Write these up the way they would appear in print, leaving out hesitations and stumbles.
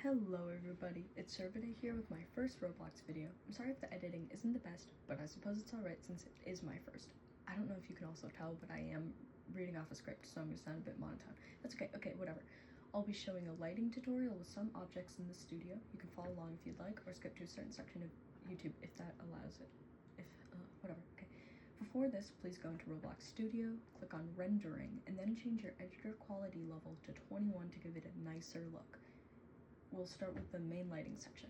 Hello everybody, it's Servade here with my first Roblox video. I'm sorry if the editing isn't the best, but I suppose it's alright since it is my first. I don't know if you can also tell, but I am reading off a script, so I'm going to sound a bit monotone. That's okay, whatever. I'll be showing a lighting tutorial with some objects in the studio. You can follow along if you'd like, or skip to a certain section of YouTube if that allows it. Whatever, okay. Before this, please go into Roblox Studio, click on Rendering, and then change your editor quality level to 21 to give it a nicer look. We'll start with the main lighting section.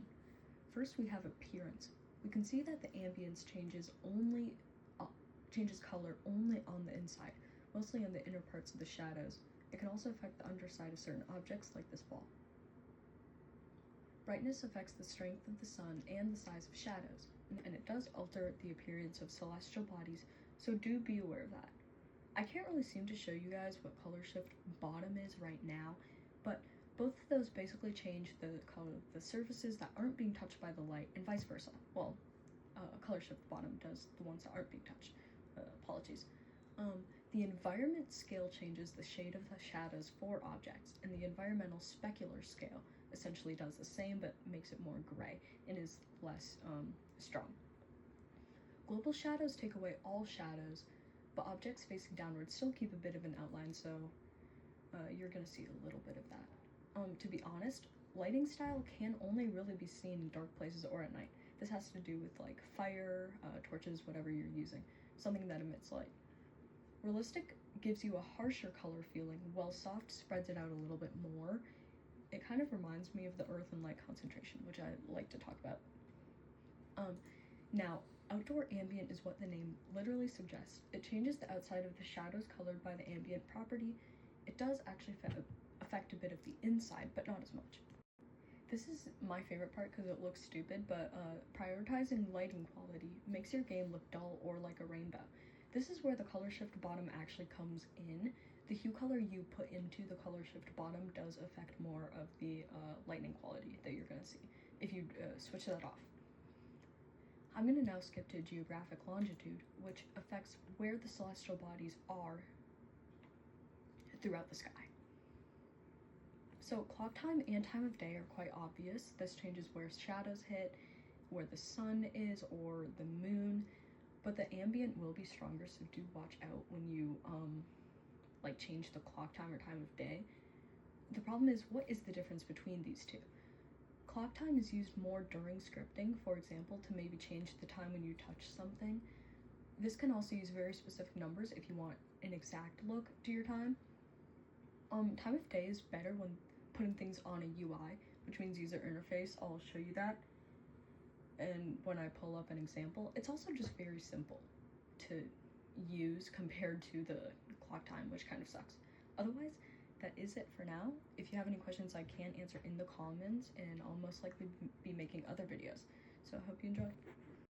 First, we have appearance. We can see that the ambience changes color only on the inside, mostly on the inner parts of the shadows. It can also affect the underside of certain objects like this ball. Brightness affects the strength of the sun and the size of shadows, and it does alter the appearance of celestial bodies, so do be aware of that. I can't really seem to show you guys what color shift bottom is right now, but both of those basically change the color of the surfaces that aren't being touched by the light and vice versa. Well, color shift bottom does the ones that aren't being touched. Apologies. The environment scale changes the shade of the shadows for objects, and the environmental specular scale essentially does the same but makes it more gray and is less strong. Global shadows take away all shadows, but objects facing downward still keep a bit of an outline, so you're gonna see a little bit of that. To be honest, lighting style can only really be seen in dark places or at night. This has to do with like fire, torches, whatever you're using, something that emits light. Realistic gives you a harsher color feeling, while soft spreads it out a little bit more. It kind of reminds me of the earth and light concentration, which I like to talk about. Now, outdoor ambient is what the name literally suggests. It changes the outside of the shadows colored by the ambient property. It does actually affect a bit of the inside, but not as much. This is my favorite part because it looks stupid, but prioritizing lighting quality makes your game look dull or like a rainbow. This is where the color shift bottom actually comes in. The hue color you put into the color shift bottom does affect more of the lighting quality that you're going to see if you switch that off. I'm going to now skip to geographic longitude, which affects where the celestial bodies are throughout the sky. So clock time and time of day are quite obvious. This changes where shadows hit, where the sun is, or the moon, but the ambient will be stronger, so do watch out when you change the clock time or time of day. The problem is, what is the difference between these two? Clock time is used more during scripting, for example, to maybe change the time when you touch something. This can also use very specific numbers if you want an exact look to your time. Time of day is better when putting things on a UI, which means user interface. I'll show you that. And when I pull up an example, it's also just very simple to use compared to the clock time, which kind of sucks. Otherwise, that is it for now. If you have any questions, I can answer in the comments, and I'll most likely be making other videos. So I hope you enjoy.